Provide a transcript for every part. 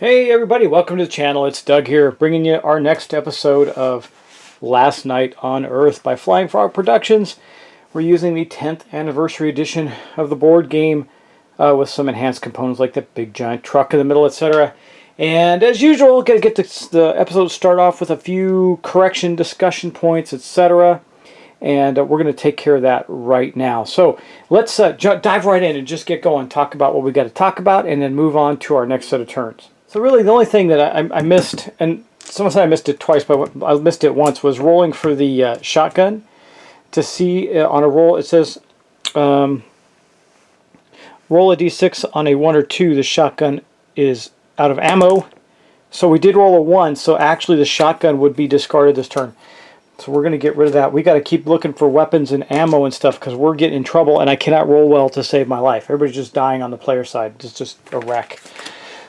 Hey everybody, welcome to the channel. It's Doug here, bringing you our next episode of Last Night on Earth by Flying Frog Productions. We're using the 10th anniversary edition of the board game with some enhanced components like the big giant truck in the middle, etc. And as usual, we're going to get the episode start off with a few correction discussion points, etc. And we're going to take care of that right now. So let's dive right in and just get going, talk about what we got to talk about, and then move on to our next set of turns. So really the only thing that I missed, and someone said I missed it twice, but I missed it once, was rolling for the shotgun. To see on a roll, it says roll a d6 on a 1 or 2, the shotgun is out of ammo. So we did roll a 1, so actually the shotgun would be discarded this turn. So we're going to get rid of that. We got to keep looking for weapons and ammo and stuff because we're getting in trouble and I cannot roll well to save my life. Everybody's just dying on the player side. It's just a wreck.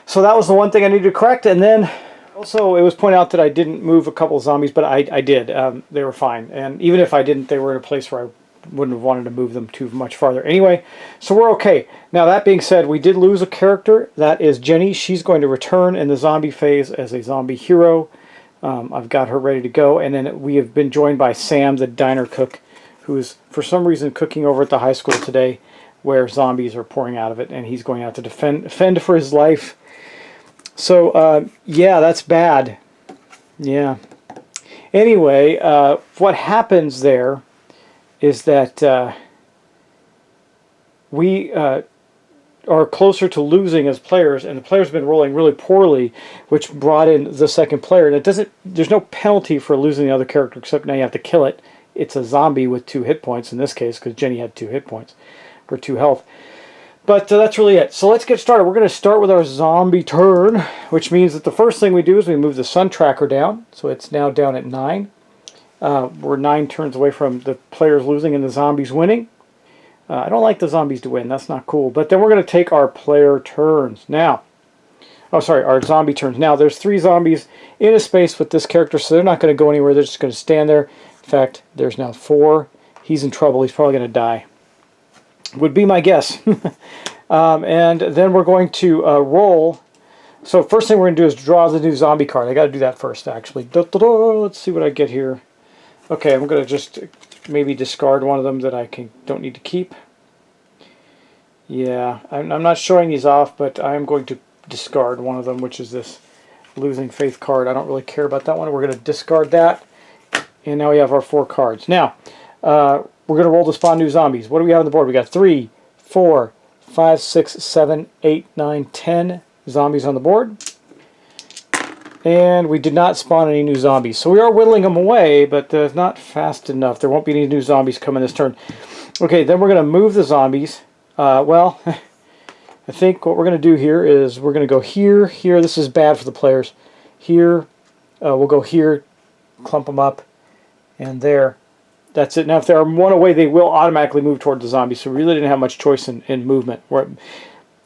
So that was the one thing I needed to correct. And then also it was pointed out that I didn't move a couple of zombies, but I did. They were fine. And even if I didn't, they were in a place where I wouldn't have wanted to move them too much farther. Anyway, so we're okay. Now that being said, we did lose a character. That is Jenny. She's going to return in the zombie phase as a zombie hero. I've got her ready to go. And then we have been joined by Sam, the diner cook, who is for some reason cooking over at the high school today where zombies are pouring out of it. And he's going out to defend for his life. So, yeah, that's bad. Yeah. Anyway, what happens there is that we are closer to losing as players, and the players have been rolling really poorly, which brought in the second player. And there's no penalty for losing the other character, except now you have to kill it. It's a zombie with 2 hit points in this case, because Jenny had 2 hit points, or 2 health. But that's really it. So let's get started. We're going to start with our zombie turn, which means that the first thing we do is we move the sun tracker down. So it's now down at 9. We're 9 turns away from the players losing and the zombies winning. I don't like the zombies to win. That's not cool. But then we're going to take our player turns. Now, our zombie turns. Now, there's 3 zombies in a space with this character, so they're not going to go anywhere. They're just going to stand there. In fact, there's now 4. He's in trouble. He's probably going to die. Would be my guess. And then we're going to roll. So first thing we're going to do is draw the new zombie card. I got to do that first, actually. Let's see what I get here. Okay, I'm going to just maybe discard one of them that I don't need to keep. Yeah, I'm not showing these off, but I'm going to discard one of them, which is this Losing Faith card. I don't really care about that one. We're going to discard that. And now we have our 4 cards. Now, we're going to roll to spawn new zombies. What do we have on the board? We got 3, 4, 5, 6, 7, 8, 9, 10 zombies on the board. And we did not spawn any new zombies. So we are whittling them away, but not fast enough. There won't be any new zombies coming this turn. Okay, then we're going to move the zombies. Well, I think what we're going to do here is we're going to go here, here. This is bad for the players. Here, we'll go here, clump them up, and there. That's it. Now, if they're 1 away, they will automatically move toward the zombies. So we really didn't have much choice in movement,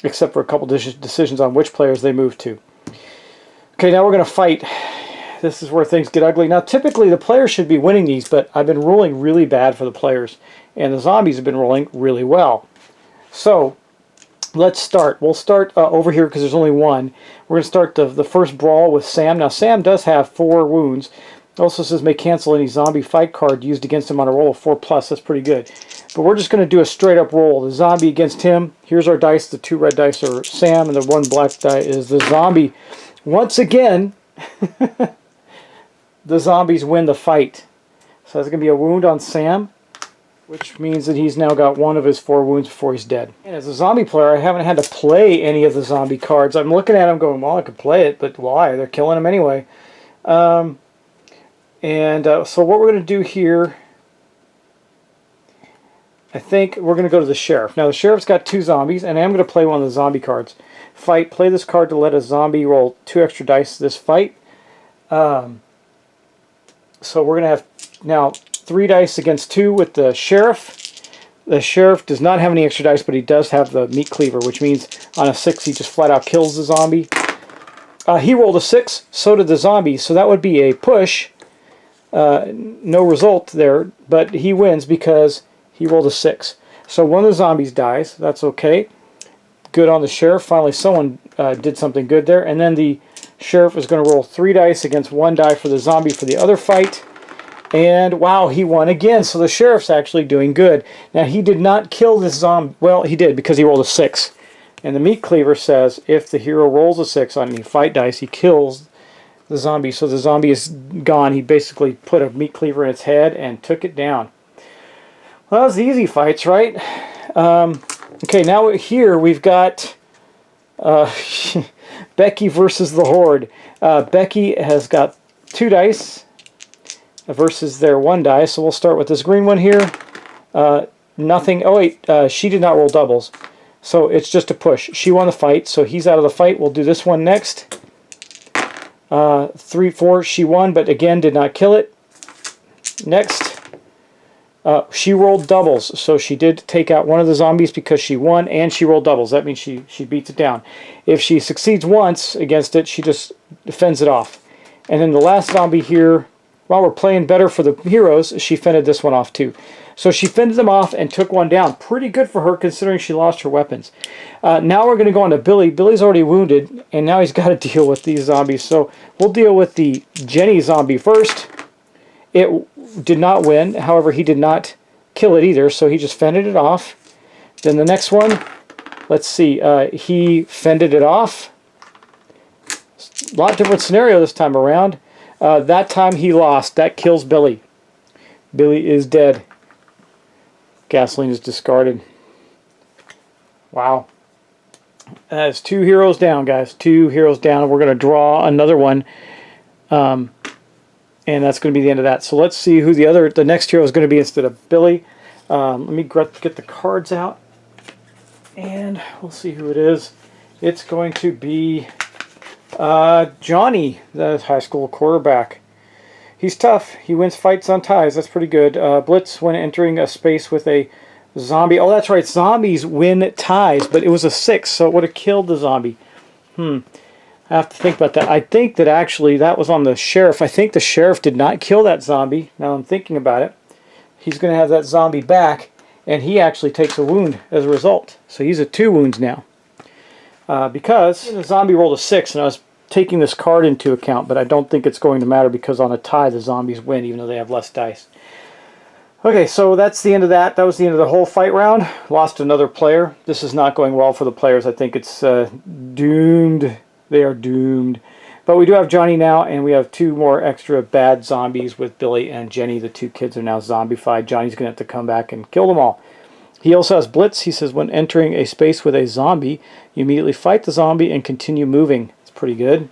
except for a couple decisions on which players they move to. Okay, now we're going to fight. This is where things get ugly. Now, typically, the players should be winning these, but I've been rolling really bad for the players, and the zombies have been rolling really well. So, let's start. We'll start over here because there's only 1. We're going to start the first brawl with Sam. Now, Sam does have 4 wounds. It also says may cancel any zombie fight card used against him on a roll of 4+. That's pretty good. But we're just going to do a straight up roll. The zombie against him. Here's our dice. The 2 red dice are Sam, and the 1 black die is the zombie. Once again, the zombies win the fight. So that's going to be a wound on Sam, which means that he's now got 1 of his 4 wounds before he's dead. And as a zombie player, I haven't had to play any of the zombie cards. I'm looking at them going, well, I could play it, but why? They're killing him anyway. So what we're going to do here, I think we're going to go to the sheriff. Now the sheriff's got 2 zombies, and I'm going to play one of the zombie cards. Fight. Play this card to let a zombie roll 2 extra dice this fight. So we're going to have now 3 dice against 2 with the sheriff. The sheriff does not have any extra dice, but he does have the meat cleaver, which means on a 6 he just flat out kills the zombie. He rolled a 6, so did the zombie, so that would be a push. No result there, but he wins because he rolled a 6. So one of the zombies dies. That's okay. good on the sheriff. Finally, someone did something good there. And then the sheriff is going to roll 3 dice against 1 die for the zombie for the other fight. And wow, he won again. So the sheriff's actually doing good. Now, he did not kill this zombie. Well, he did because he rolled a 6. And the meat cleaver says if the hero rolls a 6 on any fight dice, he kills the zombie. So the zombie is gone. He basically put a meat cleaver in its head and took it down. Well, that was the easy fights, right? Okay, now here we've got Becky versus the Horde. Becky has got 2 dice versus their 1 die. So we'll start with this green one here. Nothing. Oh wait, she did not roll doubles. So it's just a push. She won the fight, so he's out of the fight. We'll do this one next. 3, 4, she won, but again did not kill it. Next. She rolled doubles, so she did take out one of the zombies because she won, and she rolled doubles. That means she beats it down. If she succeeds once against it, she just fends it off. And then the last zombie here, while we're playing better for the heroes, she fended this one off too. So she fended them off and took one down. Pretty good for her considering she lost her weapons. Now we're going to go on to Billy. Billy's already wounded, and now he's got to deal with these zombies. So we'll deal with the Jenny zombie first. It did not win. However, he did not kill it either, so he just fended it off. Then the next one, let's see, he fended it off. A lot different scenario this time around. That time he lost. That kills Billy. Billy is dead. Gasoline is discarded. Wow. That's 2 heroes down, guys. 2 heroes down. We're going to draw another one. And that's going to be the end of that. So let's see who the next hero is going to be instead of Billy. Let me get the cards out. And we'll see who it is. It's going to be Johnny, the high school quarterback. He's tough. He wins fights on ties. That's pretty good. Blitz when entering a space with a zombie. Oh, that's right. Zombies win ties, but it was a 6, so it would have killed the zombie. I have to think about that. I think that actually that was on the sheriff. I think the sheriff did not kill that zombie. Now I'm thinking about it. He's going to have that zombie back, and he actually takes a wound as a result. So he's at 2 wounds now. Because the zombie rolled a 6, and I was taking this card into account, but I don't think it's going to matter because on a tie the zombies win even though they have less dice. Okay, so that's the end of that. That was the end of the whole fight round. Lost another player. This is not going well for the players. I think it's doomed. They are doomed. But we do have Johnny now, and we have 2 more extra bad zombies with Billy and Jenny. The 2 kids are now zombified. Johnny's going to have to come back and kill them all. He also has Blitz. He says when entering a space with a zombie, you immediately fight the zombie and continue moving. It's pretty good.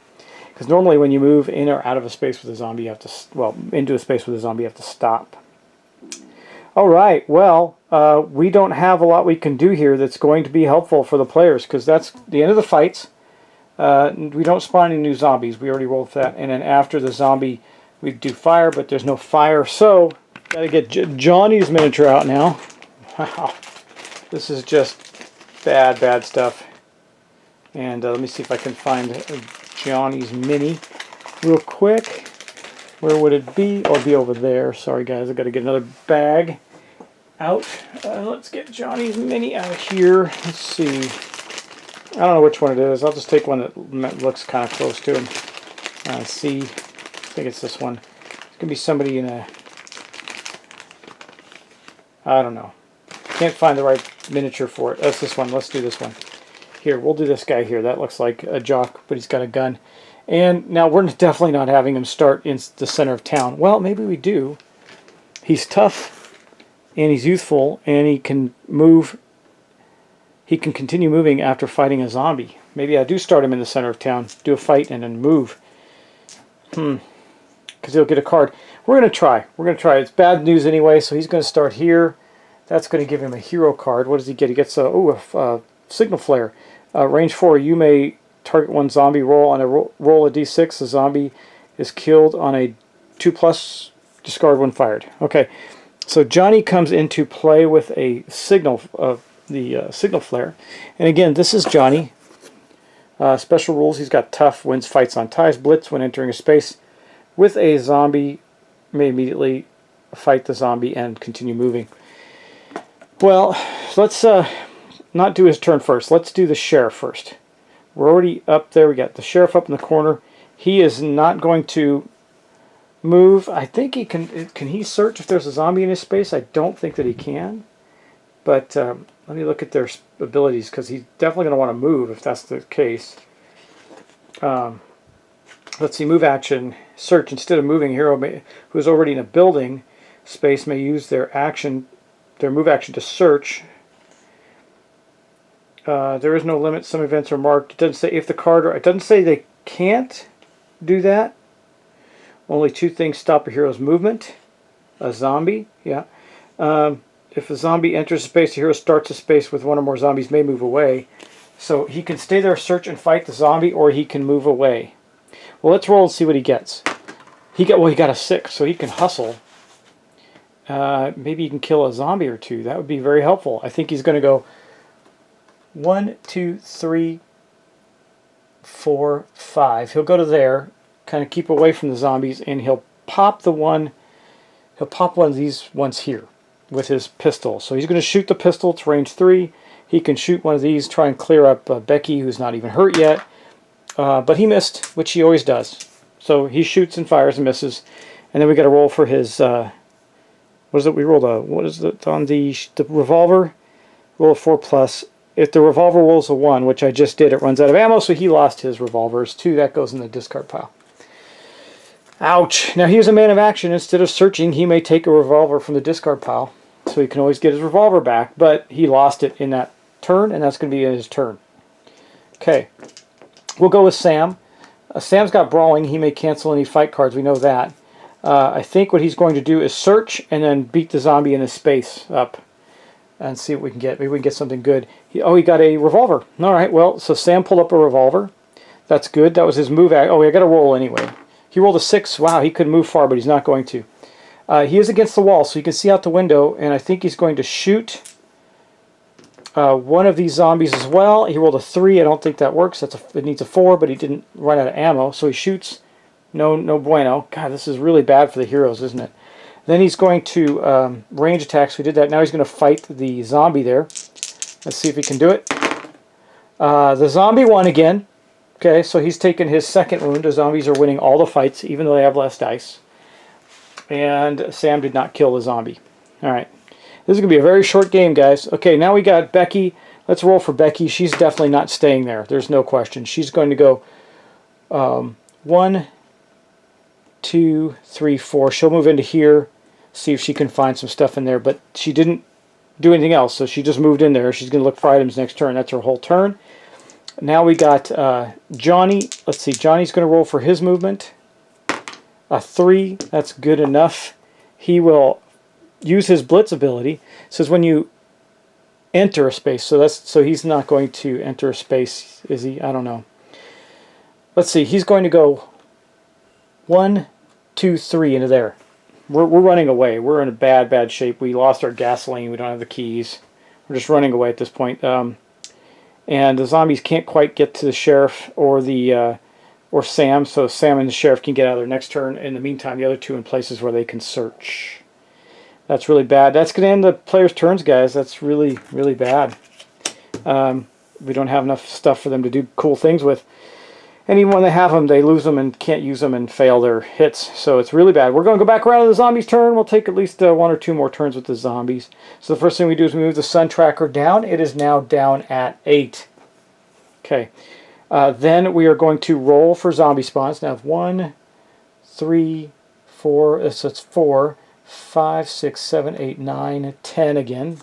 Because normally when you move in or out of a space with a zombie, you have to, well, into a space with a zombie, you have to stop. All right, well, we don't have a lot we can do here that's going to be helpful for the players because that's the end of the fights. We don't spawn any new zombies. We already rolled for that. And then after the zombie, we do fire, but there's no fire. So, got to get Johnny's miniature out now. Wow. This is just bad, bad stuff. And let me see if I can find Johnny's mini real quick. Where would it be? Oh, it'd be over there. Sorry, guys. I've got to get another bag out. Let's get Johnny's mini out of here. Let's see. I don't know which one it is. I'll just take one that looks kind of close to him. C. I think it's this one. It's going to be somebody in a... I don't know. Can't find the right miniature for it. That's this one. Let's do this one. Here, we'll do this guy here. That looks like a jock, but he's got a gun. And now we're definitely not having him start in the center of town. Well, maybe we do. He's tough, and he's youthful, and he can move... He can continue moving after fighting a zombie. Maybe I do start him in the center of town, do a fight, and then move. Because he'll get a card. We're going to try. We're going to try. It's bad news anyway, so he's going to start here. That's going to give him a hero card. What does he get? He gets a signal flare. Range 4, you may target one zombie. Roll on a roll a d6. The zombie is killed on a 2+, discard when fired. Okay, so Johnny comes into play with a signal the signal flare. And again, this is Johnny. Special rules, he's got tough, wins fights on ties. Blitz when entering a space with a zombie, may immediately fight the zombie and continue moving. Well, let's not do his turn first. Let's do the sheriff first. We're already up there. We got the sheriff up in the corner. He is not going to move. I think he can. Can he search if there's a zombie in his space? I don't think that he can. But let me look at their abilities, because he's definitely going to want to move if that's the case. Let's see, move action, search. Instead of moving, a hero who's already in a building space may use their move action to search. There is no limit. Some events are marked. It doesn't say if the card, it doesn't say they can't do that. Only 2 things stop a hero's movement. A zombie, yeah. If a zombie enters a space, the hero starts a space with 1 or more zombies may move away. So he can stay there, search, and fight the zombie, or he can move away. Well, let's roll and see what he gets. He got a 6, so he can hustle. Maybe he can kill a zombie or 2. That would be very helpful. I think he's going to go 1, 2, 3, 4, 5. He'll go to there, kind of keep away from the zombies, and he'll pop one of these ones here with his pistol. So he's going to shoot the pistol. It's range 3. He can shoot one of these, try and clear up Becky, who's not even hurt yet. But he missed, which he always does. So he shoots and fires and misses. And then we got to roll for his, what is it? We rolled what is it on the revolver? Roll a 4+. If the revolver rolls a 1, which I just did, it runs out of ammo, so he lost his revolvers. 2, that goes in the discard pile. Ouch. Now he's a man of action. Instead of searching, he may take a revolver from the discard pile, so he can always get his revolver back, but he lost it in that turn, and that's going to be his turn. Okay. We'll go with Sam. Sam's got brawling. He may cancel any fight cards. We know that. I think what he's going to do is search and then beat the zombie in his space up and see what we can get. Maybe we can get something good. He got a revolver. All right, well, so Sam pulled up a revolver. That's good. That was his move. Oh, I got to roll anyway. He rolled a 6. Wow, he could move far, but he's not going to. He is against the wall, so you can see out the window, and I think he's going to shoot one of these zombies as well. He rolled a 3. I don't think that works. It needs a 4, but he didn't run out of ammo, so he shoots. No bueno. God, this is really bad for the heroes, isn't it? Then he's going to range attacks. We did that. Now he's going to fight the zombie there. Let's see if he can do it. The zombie won again. Okay, so he's taken his 2nd wound. The zombies are winning all the fights, even though they have less dice. And Sam did not kill the zombie. All right. This is going to be a very short game, guys. Okay, now we got Becky. Let's roll for Becky. She's definitely not staying there. There's no question. She's going to go 1, 2, 3, 4. She'll move into here, see if she can find some stuff in there. But she didn't do anything else, so she just moved in there. She's going to look for items next turn. That's her whole turn. Now we got Johnny. Let's see. Johnny's going to roll for his movement. A 3. That's good enough. He will use his blitz ability. It says when you enter a space. So he's not going to enter a space, is he? I don't know. Let's see. He's going to go 1, 2, 3 into there. We're running away. We're in a bad shape. We lost our gasoline. We don't have the keys. We're just running away at this point. And the zombies can't quite get to the sheriff or Sam, so Sam and the sheriff can get out of their next turn. In the meantime, the other 2 in places where they can search. That's really bad. That's going to end the players' turns, guys. That's really, really bad. We don't have enough stuff for them to do cool things with. And even when they have them, they lose them and can't use them and fail their hits. So it's really bad. We're going to go back around to the zombies' turn. We'll take at least 1 or 2 more turns with the zombies. So the first thing we do is we move the sun tracker down. It is now down at 8. Okay. Then we are going to roll for zombie spawns. Now 1, 3, 4. So it's 4, 5, 6, 7, 8, 9, 10 again.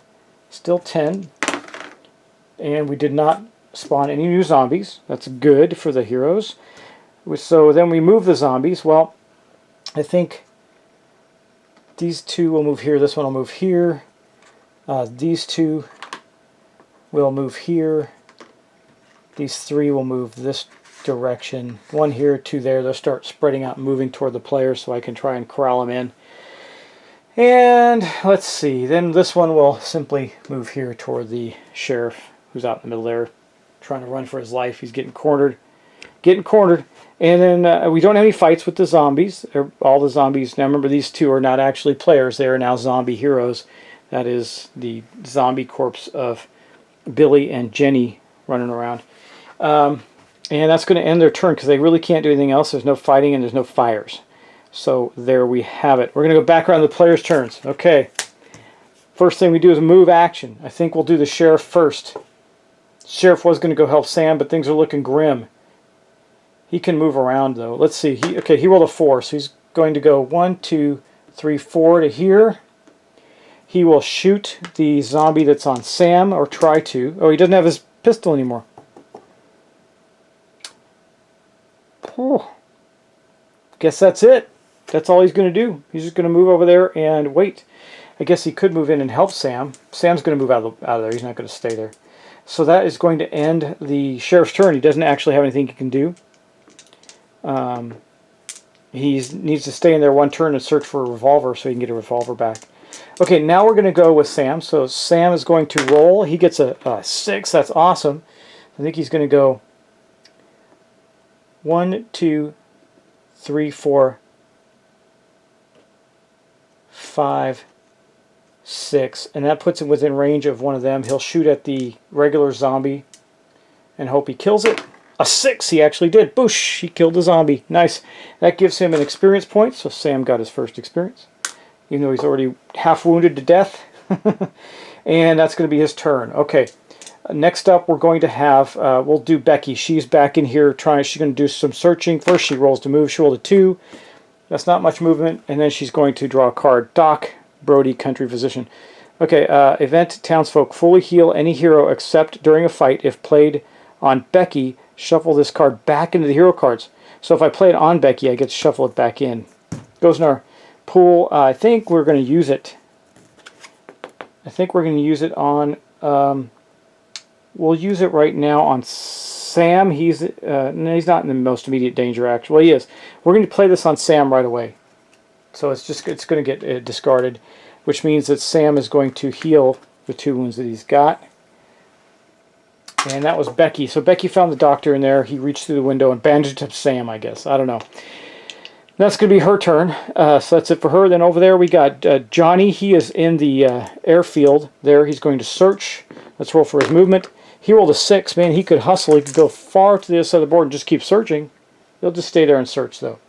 Still 10. And we did not spawn any new zombies. That's good for the heroes. So then we move the zombies. Well, I think these 2 will move here. This one will move here. These 2 will move here. These 3 will move this direction. 1 here, 2 there. They'll start spreading out and moving toward the players so I can try and corral them in. And let's see. Then this one will simply move here toward the sheriff who's out in the middle there, trying to run for his life. He's getting cornered. And then we don't have any fights with the zombies. All the zombies. Now remember, these 2 are not actually players. They are now zombie heroes. That is the zombie corpse of Billy and Jenny running around. And that's going to end their turn because they really can't do anything else. There's no fighting and there's no fires. So there we have it. We're going to go back around the players' turns. Okay. First thing we do is move action. I think we'll do the sheriff first. Sheriff was going to go help Sam, but things are looking grim. He can move around though. Let's see. He rolled a 4, so he's going to go 1, 2, 3, 4 to here. He will shoot the zombie that's on Sam, or try to. Oh, he doesn't have his pistol anymore. Oh. Guess that's it. That's all he's going to do. He's just going to move over there and wait. I guess he could move in and help Sam. Sam's going to move out of there. He's not going to stay there. So that is going to end the sheriff's turn. He doesn't actually have anything he can do. He needs to stay in there one turn and search for a revolver so he can get a revolver back. Okay, now we're going to go with Sam. So Sam is going to roll. He gets a 6. That's awesome. I think he's going to go 1, 2, 3, 4, 5, 6, and that puts him within range of one of them. He'll shoot at the regular zombie and hope he kills it. A 6, he actually did. Boosh, he killed the zombie. Nice. That gives him an experience point, so Sam got his first experience, even though he's already half wounded to death. And that's going to be his turn. Okay, next up we're going to have, we'll do Becky. She's back in here she's going to do some searching. First she rolls to move. She rolled a 2. That's not much movement. And then she's going to draw a card. Doc Brody, country physician. Okay, event townsfolk fully heal any hero except during a fight. If played on Becky, shuffle this card back into the hero cards. So if I play it on Becky, I get to shuffle it back in. Goes in our pool. I think we're going to use it. I think we're going to use it on, we'll use it right now on Sam. He's not in the most immediate danger, actually. Well, he is. We're going to play this on Sam right away. So it's going to get discarded, which means that Sam is going to heal the 2 wounds that he's got. And that was Becky. So Becky found the doctor in there. He reached through the window and bandaged up Sam, I guess. I don't know. That's going to be her turn. So that's it for her. Then over there we got Johnny. He is in the airfield there. He's going to search. Let's roll for his movement. He rolled a 6. Man, he could hustle. He could go far to the other side of the board and just keep searching. He'll just stay there and search, though.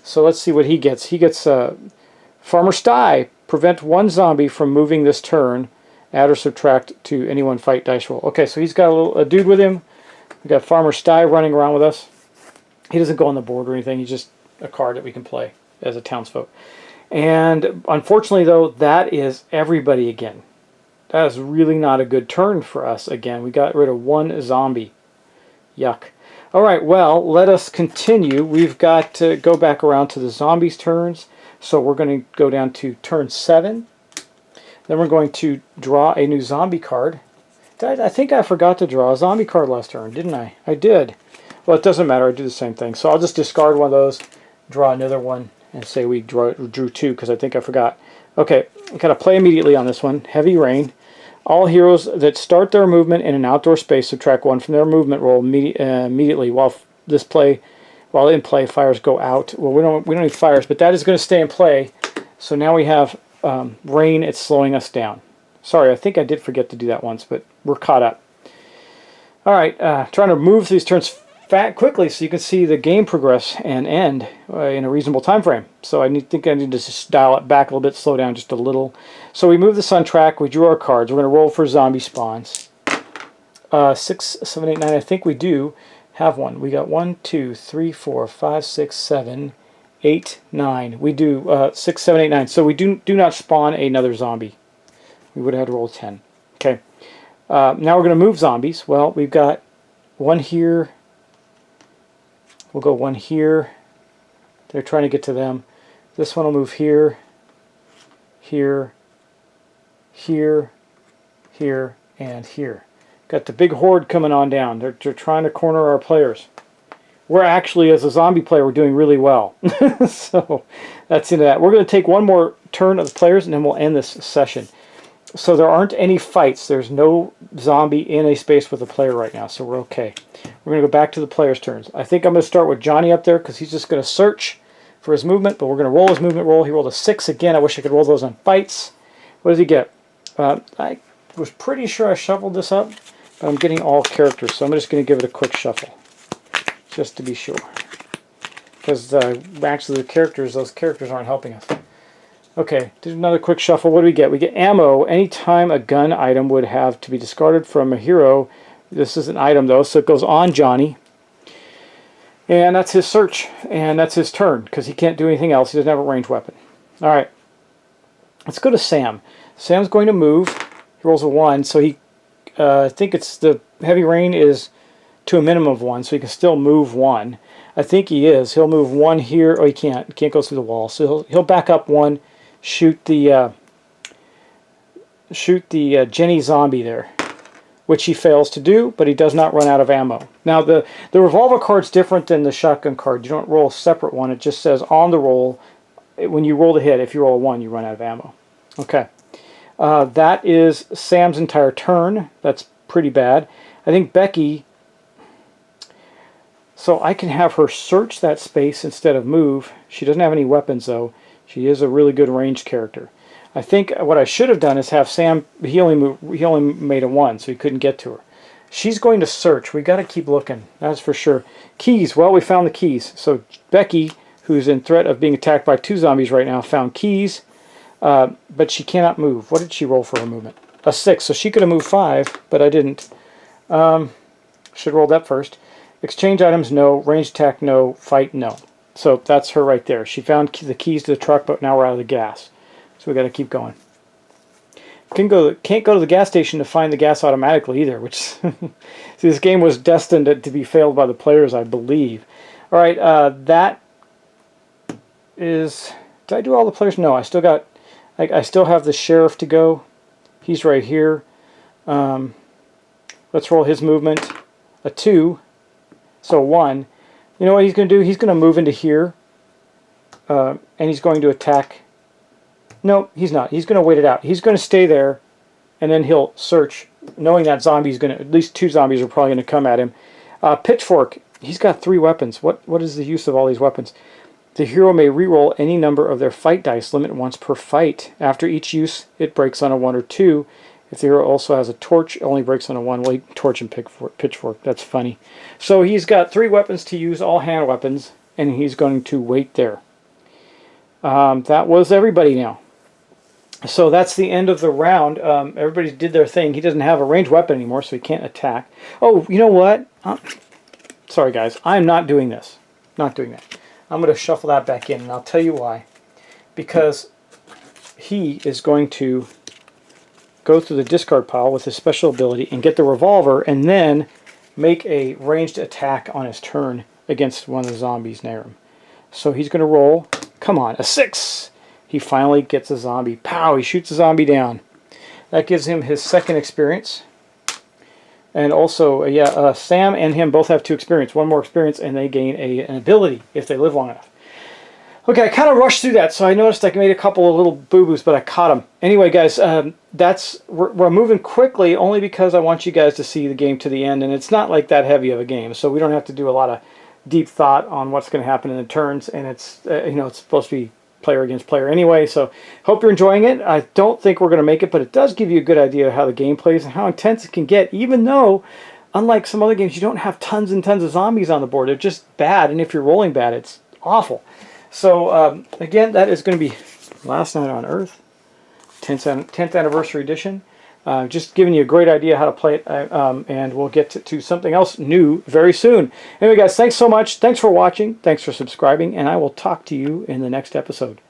So let's see what he gets. He gets Farmer Sty. Prevent 1 zombie from moving this turn. Add or subtract to any 1 fight dice roll. Okay, so he's got a dude with him. We got Farmer Sty running around with us. He doesn't go on the board or anything. He's just a card that we can play as a townsfolk. And unfortunately, though, that is everybody again. That is really not a good turn for us again. We got rid of 1 zombie. Yuck. All right, well, let us continue. We've got to go back around to the zombies' turns. So we're going to go down to turn 7. Then we're going to draw a new zombie card. I think I forgot to draw a zombie card last turn, didn't I? I did. Well, it doesn't matter. I do the same thing. So I'll just discard one of those, draw another one, and say we drew 2 because I think I forgot. Okay, I've got to play immediately on this one. Heavy Rain. All heroes that start their movement in an outdoor space subtract 1 from their movement roll immediately while in play. Fires go out. Well, we don't need fires, but that is going to stay in play. So now we have rain. It's slowing us down. Sorry, I think I did forget to do that once, but we're caught up. All right, trying to move these turns quickly so you can see the game progress and end in a reasonable time frame. So I think I need to just dial it back a little bit, slow down just a little. So we move this on track. We drew our cards. We're going to roll for zombie spawns. 6, 7, 8, 9. I think we do have one. We got 1, 2, 3, 4, 5, 6, 7, 8, 9. We do 6, 7, 8, 9. So we do not spawn another zombie. We would have had to roll 10. Okay. Now we're going to move zombies. Well, we've got 1 here. We'll go 1 here. They're trying to get to them. This one will move here, here, here, here, and here. Got the big horde coming on down. They're trying to corner our players. We're actually, as a zombie player, we're doing really well. So that's into that. We're going to take 1 more turn of the players, and then we'll end this session. So there aren't any fights. There's no zombie in a space with a player right now, so we're okay. We're going to go back to the players' turns. I think I'm going to start with Johnny up there because he's just going to search for his movement, but we're going to roll his movement roll. He rolled a 6 again. I wish I could roll those on fights. What does he get? I was pretty sure I shuffled this up. But I'm getting all characters, so I'm just going to give it a quick shuffle, just to be sure. Because actually those characters aren't helping us. Okay, do another quick shuffle. What do we get? We get ammo. Anytime a gun item would have to be discarded from a hero. This is an item, though, so it goes on Johnny. And that's his search, and that's his turn, because he can't do anything else. He doesn't have a ranged weapon. All right, let's go to Sam. Sam's going to move. He rolls a 1, so he, I think it's the heavy rain is to a minimum of 1, so he can still move 1. I think he is. He'll move 1 here. Oh, he can't. He can't go through the wall. So he'll back up 1, shoot the Jenny zombie there, which he fails to do, but he does not run out of ammo. Now, the revolver card's different than the shotgun card. You don't roll a separate one. It just says on the roll, when you roll the hit, if you roll a 1, you run out of ammo. Okay. That is Sam's entire turn. That's pretty bad. I think Becky... So I can have her search that space instead of move. She doesn't have any weapons, though. She is a really good ranged character. I think what I should have done is have Sam... He only made a 1, so he couldn't get to her. She's going to search. We got to keep looking. That's for sure. Keys. Well, we found the keys. So Becky, who's in threat of being attacked by 2 zombies right now, found keys. But she cannot move. What did she roll for her movement? A 6. So she could have moved 5, but I didn't. Should roll that first. Exchange items, no. Ranged attack, no. Fight, no. So that's her right there. She found the keys to the truck, but now we're out of the gas. So we got to keep going. Can't go to the gas station to find the gas automatically either, which see, this game was destined to be failed by the players, I believe. All right, that is... Did I do all the players? No, I still got... I still have the sheriff to go. He's right here. Let's roll his movement. A 2. So 1. You know what he's going to do? He's going to move into here. And he's going to attack... No, he's not. He's going to wait it out. He's going to stay there, and then he'll search, knowing that zombie's going to... At least 2 zombies are probably going to come at him. Pitchfork. He's got 3 weapons. What is the use of all these weapons? The hero may reroll any number of their fight dice, limit once per fight. After each use, it breaks on a 1 or 2. If the hero also has a torch, it only breaks on a 1. Well, torch and pitchfork. That's funny. So he's got 3 weapons to use, all hand weapons, and he's going to wait there. That was everybody now. So that's the end of the round. Everybody did their thing. He doesn't have a ranged weapon anymore, so he can't attack. Oh, you know what? Sorry, guys. I'm not doing this. Not doing that. I'm going to shuffle that back in, and I'll tell you why. Because he is going to go through the discard pile with his special ability and get the revolver, and then make a ranged attack on his turn against one of the zombies near him. So he's going to roll, come on, a 6! He finally gets a zombie. Pow! He shoots a zombie down. That gives him his 2nd experience. And also, Sam and him both have 2 experience. 1 more experience, and they gain an ability if they live long enough. Okay, I kind of rushed through that, so I noticed I made a couple of little boo-boos, but I caught them. Anyway, guys, we're moving quickly only because I want you guys to see the game to the end, and it's not like that heavy of a game, so we don't have to do a lot of deep thought on what's going to happen in the turns, and it's it's supposed to be player against player anyway, so hope you're enjoying it. I don't think we're going to make it, but it does give you a good idea of how the game plays and how intense it can get, even though, unlike some other games, you don't have tons and tons of zombies on the board. They're just bad, and if you're rolling bad, it's awful. So, again, that is going to be Last Night on Earth, 10th Anniversary Edition. Just giving you a great idea how to play it, and we'll get to something else new very soon. Anyway, guys, thanks so much. Thanks for watching. Thanks for subscribing, and I will talk to you in the next episode.